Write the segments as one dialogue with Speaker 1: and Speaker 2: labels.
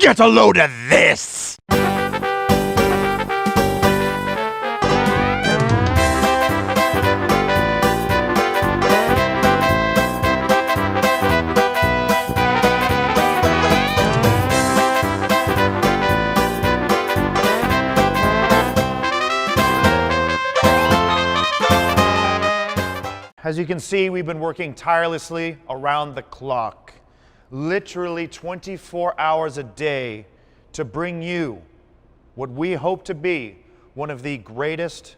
Speaker 1: Get a load of this! As you can see, we've been working tirelessly around the clock, literally 24 hours a day, to bring you what we hope to be one of the greatest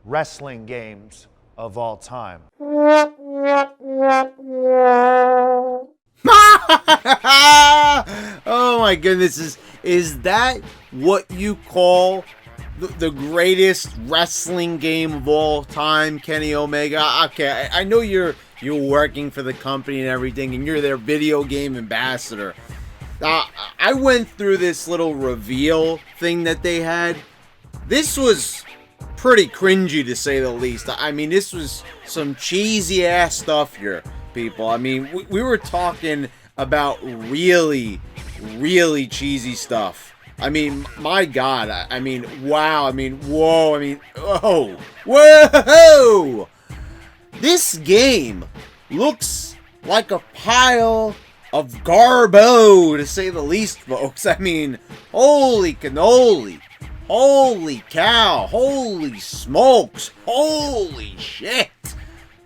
Speaker 1: wrestling games of all time.
Speaker 2: Oh my goodness, is that what you call the greatest wrestling game of all time, Kenny Omega? Okay, I know you're working for the company and everything, and you're their video game ambassador. I went through this little reveal thing that they had. This was pretty cringy, to say the least. I mean, this was some cheesy ass stuff here, people. I mean, we were talking about really, really cheesy stuff. I mean, my God, I mean, wow, I mean, whoa, I mean, oh, whoa! This game looks like a pile of garbo, to say the least, folks. I mean, holy cannoli, holy cow, holy smokes, holy shit.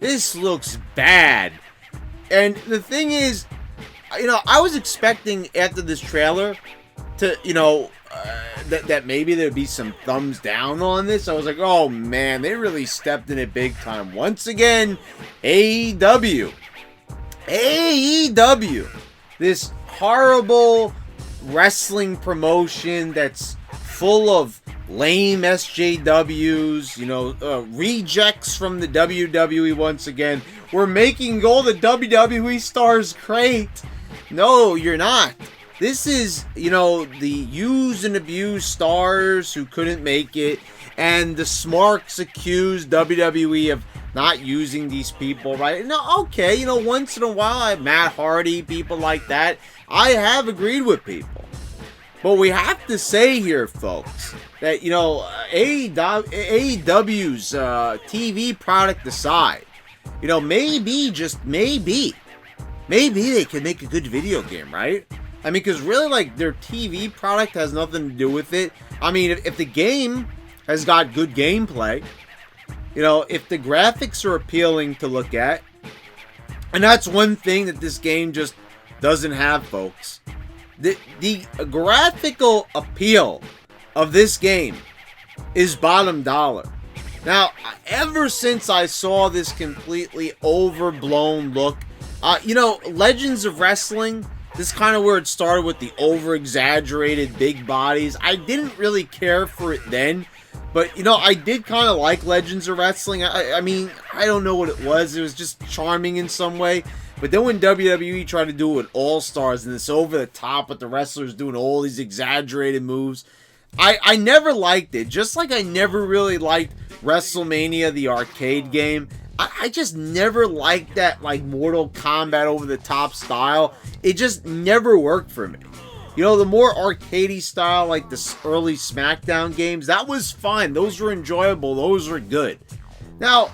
Speaker 2: This looks bad. And the thing is, you know, I was expecting after this trailer to, you know, that maybe there'd be some thumbs down on this. I was like, oh man, they really stepped in it big time. Once again, AEW, this horrible wrestling promotion that's full of lame SJWs, you know, rejects from the WWE once again. We're making all the WWE stars great. No, you're not. This is, you know, the used and abused stars who couldn't make it, and the smarks accused WWE of not using these people, right? Now, okay, you know, once in a while, Matt Hardy, people like that, I have agreed with people. But we have to say here, folks, that, you know, AEW's TV product aside, you know, maybe, just maybe they can make a good video game, right? I mean, because really, like, their TV product has nothing to do with it. I mean, if the game has got good gameplay, you know, if the graphics are appealing to look at, and that's one thing that this game just doesn't have, folks. The graphical appeal of this game is bottom dollar. Now, ever since I saw this completely overblown look, you know, Legends of Wrestling, this is kind of where it started with the over-exaggerated big bodies. I didn't really care for it then, but, you know, I did kind of like Legends of Wrestling. I mean, I don't know what it was. It was just charming in some way. But then when WWE tried to do it with All-Stars and it's over the top with the wrestlers doing all these exaggerated moves, I never liked it. Just like I never really liked WrestleMania, the arcade game. I just never liked that, like, Mortal Kombat over-the-top style. It just never worked for me. You know, the more arcadey style, like the early SmackDown games, that was fine. Those were enjoyable. Those were good. Now,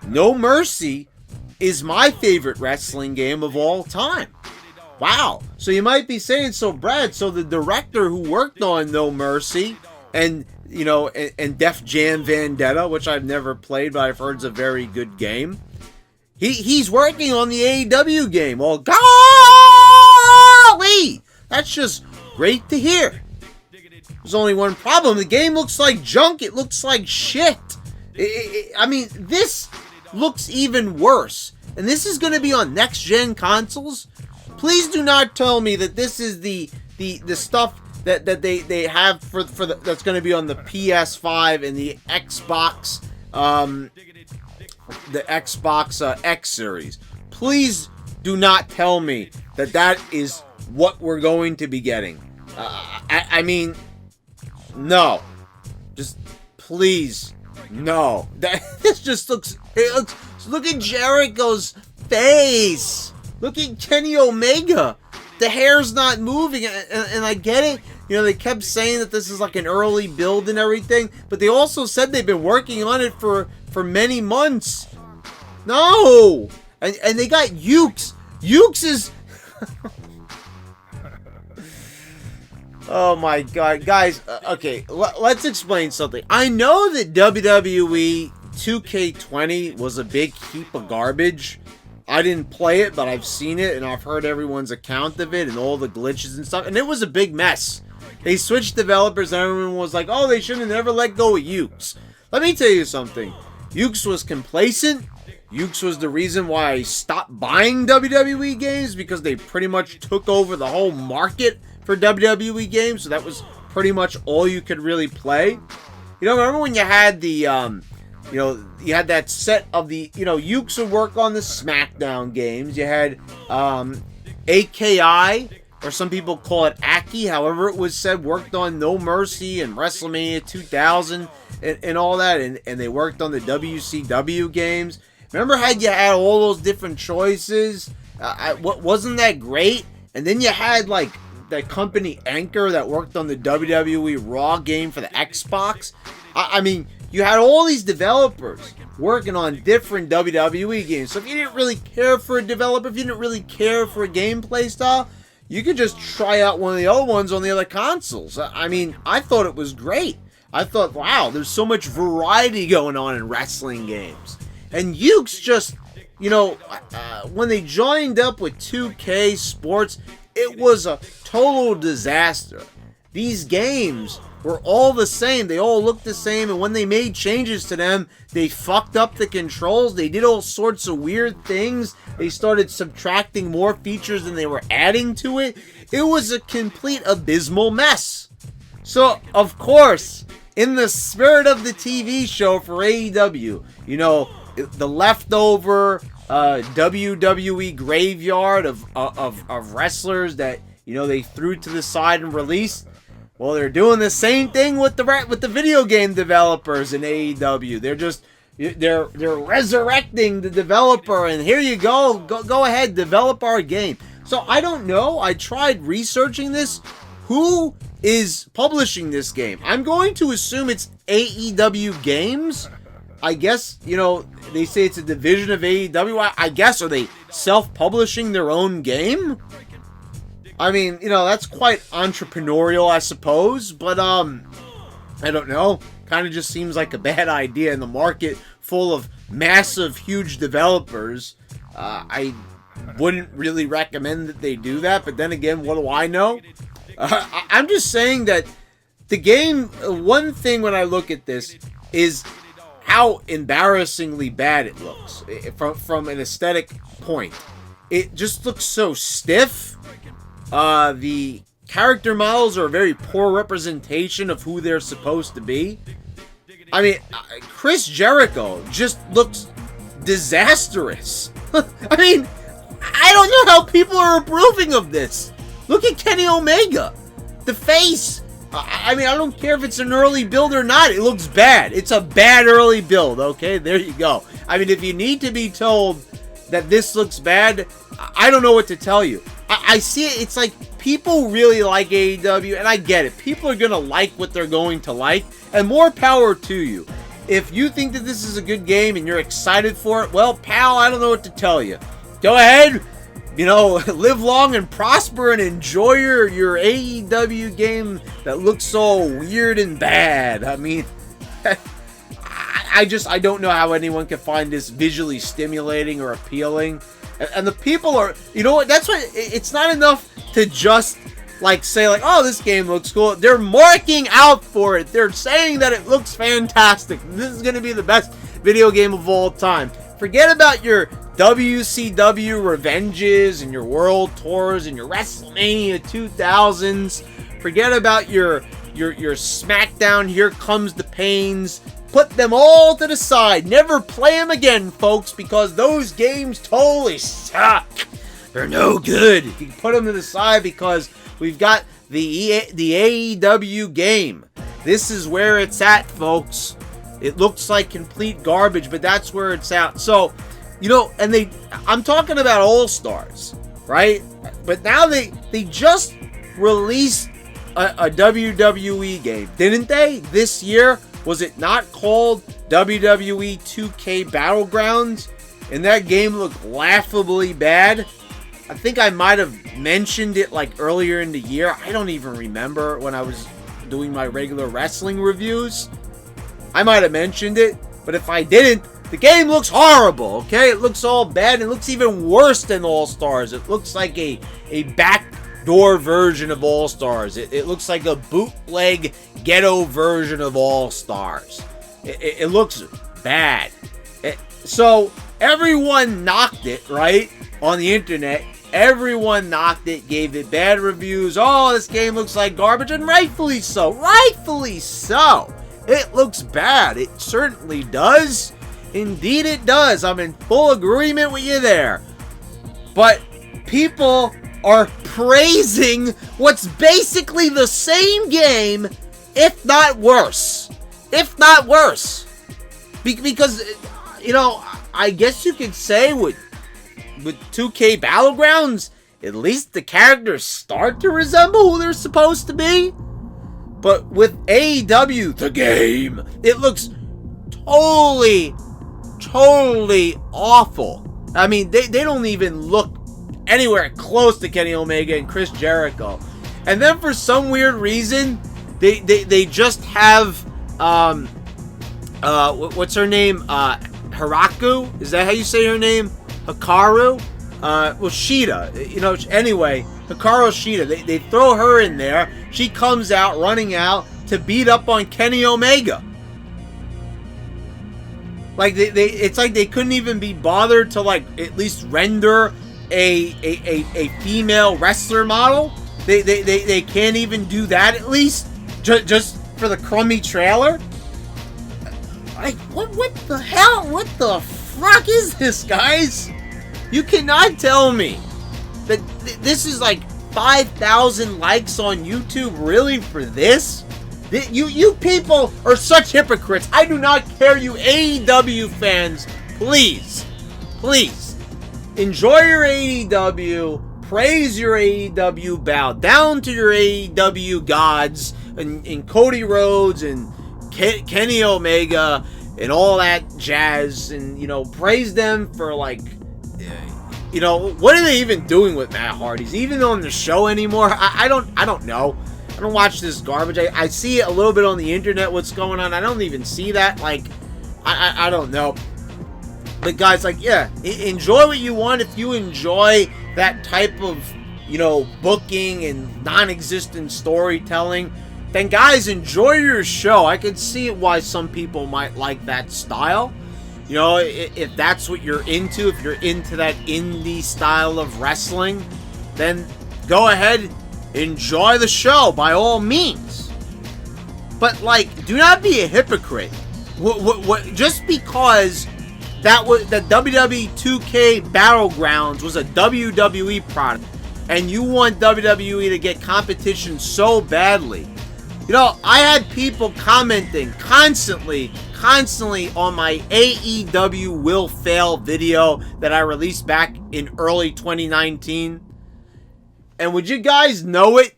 Speaker 2: No Mercy is my favorite wrestling game of all time. Wow. So you might be saying, so Brad, so the director who worked on No Mercy and, you know, and Def Jam Vendetta, which I've never played, but I've heard is a very good game. He's working on the AEW game. Well, golly! That's just great to hear. There's only one problem. The game looks like junk. It looks like shit. I mean, this looks even worse. And this is going to be on next-gen consoles. Please do not tell me that this is the stuff that they have for that's going to be on the PS5 and the Xbox X series. Please do not tell me that is what we're going to be getting. I mean, no. Just please, no. This just looks. Look at Jericho's face. Look at Kenny Omega. the hair's not moving, and I get it. You know, they kept saying that this is like an early build and everything, but they also said they've been working on it for many months. No! And they got Ukes. Ukes is... Oh my god. Guys, okay, let's explain something. I know that WWE 2K20 was a big heap of garbage. I didn't play it, but I've seen it, and I've heard everyone's account of it, and all the glitches and stuff, and it was a big mess. They switched developers, and everyone was like, oh, they should have never let go of Ukes. Let me tell you something. Ukes was complacent. Ukes was the reason why I stopped buying WWE games, because they pretty much took over the whole market for WWE games, so that was pretty much all you could really play. You know, remember when you had the, you had that set of the, Ukes would work on the SmackDown games. You had AKI, or some people call it Aki, however it was said, worked on No Mercy and WrestleMania 2000 and all that, and they worked on the WCW games. Remember how you had all those different choices? Wasn't that great? And then you had, like, that company Anchor that worked on the WWE Raw game for the Xbox. I mean, you had all these developers working on different WWE games. So if you didn't really care for a developer, if you didn't really care for a gameplay style, you could just try out one of the other ones on the other consoles. I mean, I thought it was great. I thought, wow, there's so much variety going on in wrestling games. And Ukes just, when they joined up with 2K Sports, it was a total disaster. These games were all the same. They all looked the same, and when they made changes to them, they fucked up the controls. They did all sorts of weird things. They started subtracting more features than they were adding to it. It was a complete abysmal mess. So, of course, in the spirit of the TV show for AEW, the leftover WWE graveyard of wrestlers that they threw to the side and released. Well, they're doing the same thing with the video game developers in AEW. They're resurrecting the developer, and here you go ahead, develop our game. So I don't know. I tried researching this. Who is publishing this game? I'm going to assume it's AEW Games. I guess, they say it's a division of AEW. I guess, are they self-publishing their own game? I mean, that's quite entrepreneurial, I suppose. But, I don't know. Kind of just seems like a bad idea in the market full of massive, huge developers. I wouldn't really recommend that they do that. But then again, what do I know? I'm just saying that the game, one thing when I look at this is how embarrassingly bad it looks from an aesthetic point. It just looks so stiff. The character models are a very poor representation of who they're supposed to be. I mean, Chris Jericho just looks disastrous. I mean, I don't know how people are approving of this. Look at Kenny Omega. The face. I mean, I don't care if it's an early build or not. It looks bad. It's a bad early build, okay? There you go. I mean, if you need to be told that this looks bad, I don't know what to tell you. I see it. It's like people really like AEW, and I get it. People are going to like what they're going to like, and more power to you. If you think that this is a good game and you're excited for it, well, pal, I don't know what to tell you. Go ahead. Live long and prosper and enjoy your AEW game that looks so weird and bad. I mean, I don't know how anyone can find this visually stimulating or appealing. And the people are, that's why it's not enough to just say oh, this game looks cool. They're marking out for it. They're saying that it looks fantastic. This is going to be the best video game of all time. Forget about your WCW revenges and your world tours and your WrestleMania 2000s. Forget about your SmackDown Here Comes the Pains. Put them all to the side. Never play them again, folks, because those games totally suck. They're no good. You can put them to the side because we've got the AEW game. This is where it's at, folks. It looks like complete garbage, but that's where it's at. So, I'm talking about All-Stars. right? But now they just released a WWE game, didn't they? This year, was it not called WWE 2K Battlegrounds? And that game looked laughably bad. I think I might have mentioned it like earlier in the year. I don't even remember when I was doing my regular wrestling reviews. I might have mentioned it, but if I didn't, the game looks horrible, okay? It looks all bad. It looks even worse than All-Stars. It looks like a backdoor version of All-Stars. It looks like a bootleg ghetto version of All-Stars. It looks bad. So everyone knocked it, right? On the internet. Everyone knocked it, gave it bad reviews. Oh, this game looks like garbage, and rightfully so. Rightfully so. It looks bad. It certainly does. Indeed it does. I'm in full agreement with you there. But people are praising what's basically the same game, if not worse. If not worse. Because, you know, I guess you could say with 2K Battlegrounds, at least the characters start to resemble who they're supposed to be. But with AEW, the game, it looks totally awful. I mean, they don't even look anywhere close to Kenny Omega and Chris Jericho. And then for some weird reason, they just have, what's her name? Hiraku? Is that how you say her name? Hikaru? Well, Shida. You know, anyway, Hikaru Shida. They throw her in there. She comes out, running out to beat up on Kenny Omega. Like, it's like they couldn't even be bothered to, like, at least render a female wrestler model. They can't even do that, at least, just for the crummy trailer. Like, what the hell? What the fuck is this, guys? You cannot tell me that this is like 5,000 likes on YouTube, really, for this? You people are such hypocrites. I do not care, you AEW fans. Please, enjoy your AEW, praise your AEW, bow down to your AEW gods, and Cody Rhodes and Kenny Omega and all that jazz, and, you know, praise them for, like, you know, what are they even doing with Matt Hardy? Is he even on the show anymore? I don't know. I don't watch this garbage. I see it a little bit on the internet, what's going on. I don't even see that. Like, I don't know. But guys, like, yeah, enjoy what you want. If you enjoy that type of, you know, booking and non-existent storytelling, then guys, enjoy your show. I can see why some people might like that style. You know, if that's what you're into, if you're into that indie style of wrestling, then go ahead, enjoy the show by all means. But, like, do not be a hypocrite. Just because that WWE 2K Battlegrounds was a WWE product, and you want WWE to get competition so badly. You know, I had people commenting constantly on my AEW Will Fail video that I released back in early 2019. And would you guys know it?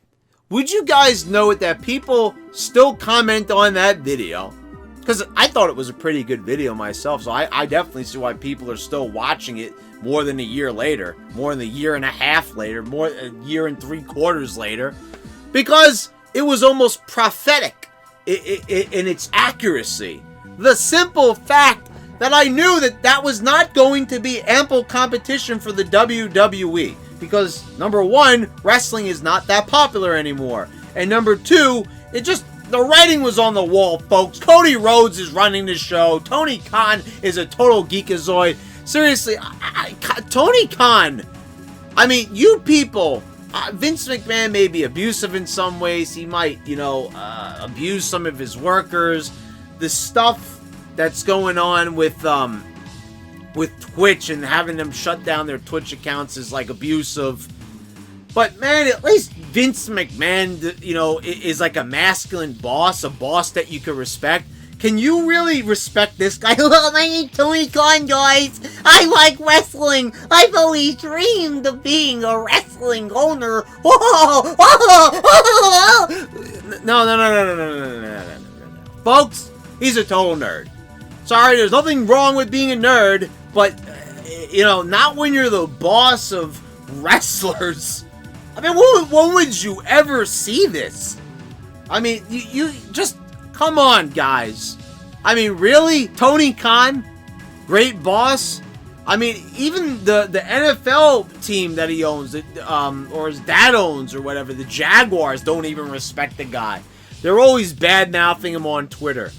Speaker 2: Would you guys know it that people still comment on that video? Because I thought it was a pretty good video myself, so I definitely see why people are still watching it more than a year later, more than a year and a half later, more a year and 3/4 later. Because it was almost prophetic in its accuracy. The simple fact that I knew that was not going to be ample competition for the WWE. Because, number one, wrestling is not that popular anymore. And number two, the writing was on the wall, folks. Cody Rhodes is running the show. Tony Khan is a total geekazoid. Seriously, Tony Khan, I mean, you people... Vince McMahon may be abusive in some ways. He might, you know, abuse some of his workers. The stuff that's going on with Twitch and having them shut down their Twitch accounts is, like, abusive. But, man, at least Vince McMahon, you know, is like a masculine boss, a boss that you can respect. Can you really respect this guy? Oh, my name's Tony Khan, guys. I like wrestling. I've always dreamed of being a wrestling owner. No. Folks, he's a total nerd. Sorry, there's nothing wrong with being a nerd, but, not when you're the boss of wrestlers. I mean, when would you ever see this? I mean, you just, come on, guys. I mean, really? Tony Khan? Great boss? I mean, even the NFL team that he owns, or his dad owns or whatever, the Jaguars, don't even respect the guy. They're always bad-mouthing him on Twitter.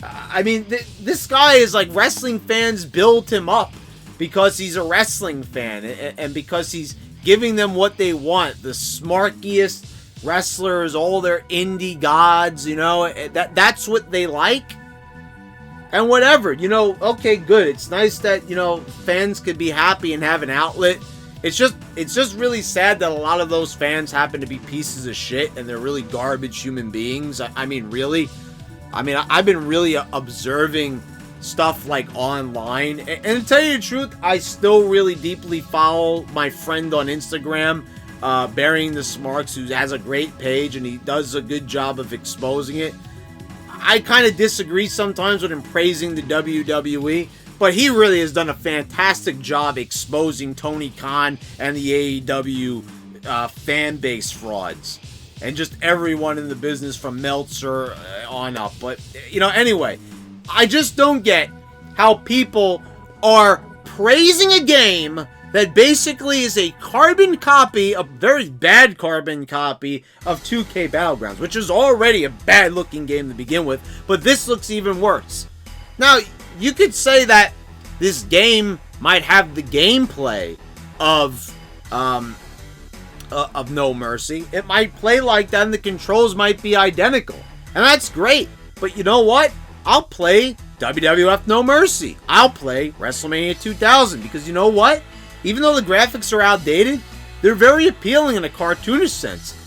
Speaker 2: I mean, this guy is like, wrestling fans build him up because he's a wrestling fan and because he's giving them what they want. The smarkiest wrestlers, all their indie gods, that's what they like. And whatever, okay, good. It's nice that, fans could be happy and have an outlet. It's just really sad that a lot of those fans happen to be pieces of shit and they're really garbage human beings. I mean, really? I mean, I've been really observing stuff like online. And to tell you the truth, I still really deeply follow my friend on Instagram, Burying the Smarks, who has a great page and he does a good job of exposing it. I kind of disagree sometimes with him praising the WWE, but he really has done a fantastic job exposing Tony Khan and the AEW fan base frauds. And just everyone in the business from Meltzer on up. But, anyway, I just don't get how people are praising a game that basically is a carbon copy, a very bad carbon copy of 2K Battlegrounds, which is already a bad-looking game to begin with, but this looks even worse. Now, you could say that this game might have the gameplay of No Mercy. It might play like that, and the controls might be identical, and that's great. But you know what? I'll play WWF No Mercy. I'll play WrestleMania 2000, because you know what? Even though the graphics are outdated, they're very appealing in a cartoonish sense.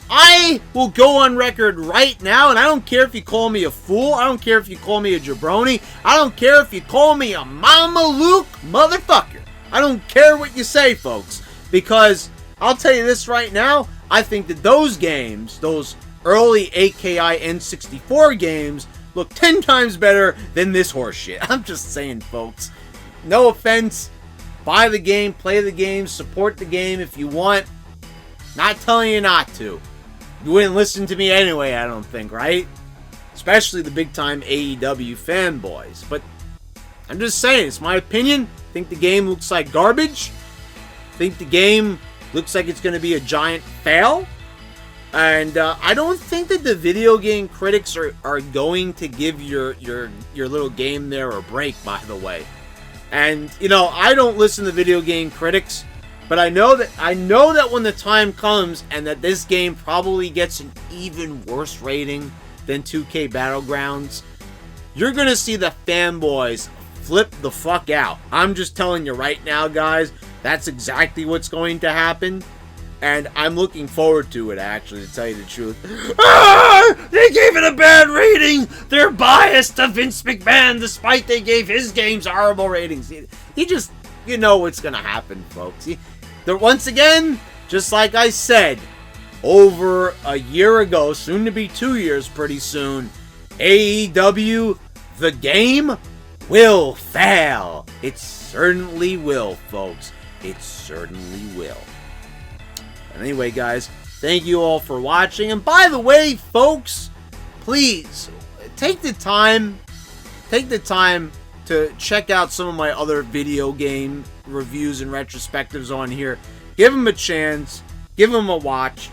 Speaker 2: I will go on record right now, and I don't care if you call me a fool, I don't care if you call me a jabroni, I don't care if you call me a Mama Luke motherfucker. I don't care what you say, folks, because I'll tell you this right now, I think that those games, those early AKI N64 games, look 10 times better than this horseshit. I'm just saying, folks. No offense. Buy the game, play the game, support the game if you want. Not telling you not to. You wouldn't listen to me anyway, I don't think, right? Especially the big-time AEW fanboys. But I'm just saying, it's my opinion. I think the game looks like garbage. I think the game looks like it's going to be a giant fail. And I don't think that the video game critics are going to give your little game there a break, by the way. And, I don't listen to video game critics, but I know that when the time comes and that this game probably gets an even worse rating than 2K Battlegrounds, you're going to see the fanboys flip the fuck out. I'm just telling you right now, guys, that's exactly what's going to happen. And I'm looking forward to it, actually, to tell you the truth. They gave it a bad rating! They're biased to Vince McMahon, despite they gave his games horrible ratings. You know what's gonna happen, folks. Once again, just like I said, over a year ago, soon to be 2 years pretty soon, AEW, the game, will fail. It certainly will, folks. It certainly will. Anyway, guys, thank you all for watching. And by the way, folks, please take the time to check out some of my other video game reviews and retrospectives on here. Give them a chance. Give them a watch.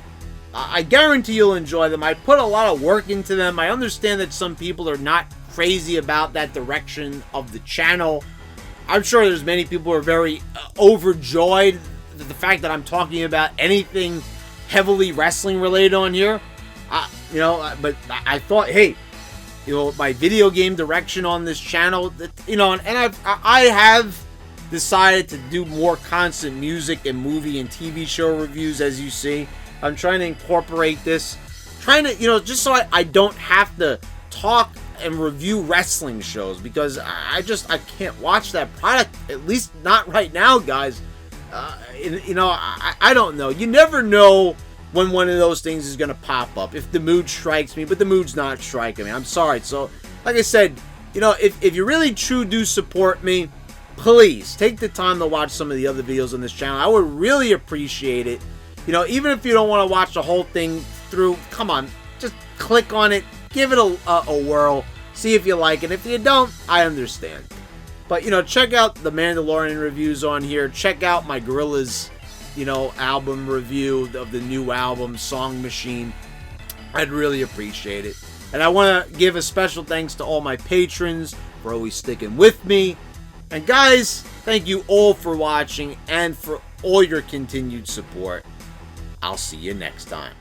Speaker 2: I guarantee you'll enjoy them. I put a lot of work into them. I understand that some people are not crazy about that direction of the channel. I'm sure there's many people who are very overjoyed the fact that I'm talking about anything heavily wrestling related on here, but I thought, hey, my video game direction on this channel, and I have decided to do more constant music and movie and TV show reviews, as you see. I'm trying to incorporate this, just so I don't have to talk and review wrestling shows, because I can't watch that product, at least not right now, guys. I don't know. You never know when one of those things is going to pop up, if the mood strikes me, but the mood's not striking me. I'm sorry. So, like I said, if you really true do support me, please take the time to watch some of the other videos on this channel. I would really appreciate it. Even if you don't want to watch the whole thing through, come on, just click on it, give it a whirl, see if you like it. If you don't, I understand. But, check out the Mandalorian reviews on here. Check out my Gorillaz, album review of the new album, Song Machine. I'd really appreciate it. And I want to give a special thanks to all my patrons for always sticking with me. And guys, thank you all for watching and for all your continued support. I'll see you next time.